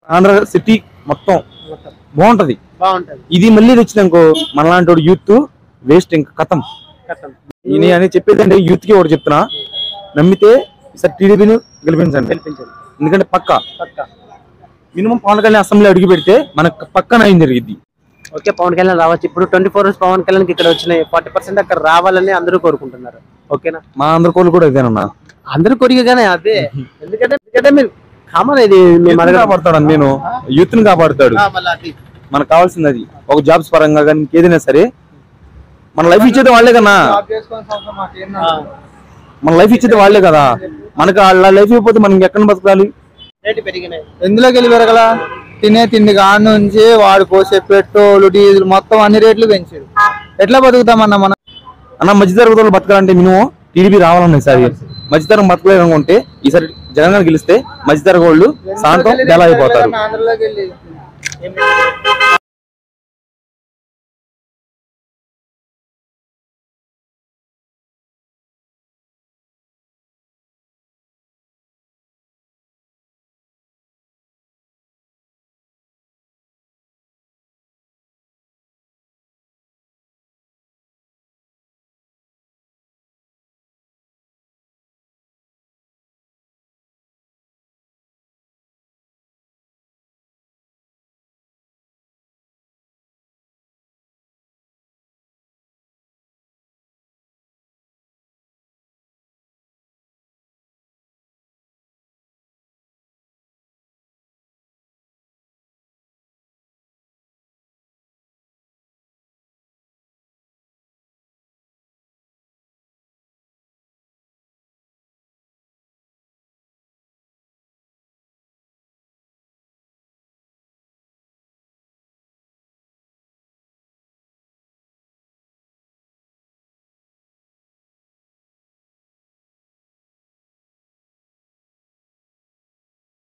Andhra city మొత్తం బాగుంటది. ఇది మళ్ళీ తెచ్చినాకో మనలాంటి యూత్ వేస్ట్ ఇంకా కథం. అని చెప్పేది అంటే యూత్ కి ఒకటి చెప్తున్నా, నమ్మితే ఈసారి టీడీపీని గెలిపించండి. ఎందుకంటే పక్క మినిమం పవన్ కళ్యాణ్ అసెంబ్లీ అడుగు పెడితే మనకు పక్క న్యాయం జరిగింది. ఓకే, పవన్ కళ్యాణ్ రావచ్చు. ఇప్పుడు 24 hours పవన్ కళ్యాణ్ ఇక్కడ వచ్చినాయి, 40% అక్కడ రావాలని అందరూ కోరుకుంటున్నారు. ఓకేనా? మా అందరి కోళ్ళు కూడా ఇదేనన్నా, అందరూ కోరికగానే అదే. ఎందుకంటే మీరు కామన్, ఇది కాపాడుతాడు, నేను యూత్ ని కాపాడుతాడు. మనకు కావాల్సింది అది. ఒక జాబ్స్ పరంగా కానీ ఏదైనా సరే మన లైఫ్ ఇచ్చేది వాళ్ళే కన్నా, మన లైఫ్ ఇచ్చేది వాళ్ళే కదా. మనకు వాళ్ళ లైఫ్ అయిపోతే మనం ఎక్కడ బతకాలి? ఎందులోకి వెళ్ళి పెరగల? తినే తిండి కాడ నుంచి వాడు పోసే పెట్రోల్ డీజిల్ మొత్తం అన్ని రేట్లు పెంచారు. ఎట్లా బతుకుతామన్నా మనం? అన్న మధ్యతరగతి వాళ్ళు బతకాలంటే మినిమం టీడీపీ రావాలన్నా. ఈసారి మధ్యతరం బతకలేదు అనుకుంటే ఈసారి జగన్ గారు గెలిస్తే మధ్యతరగతి వాళ్ళు శాంతం ఎలా అయిపోతారు.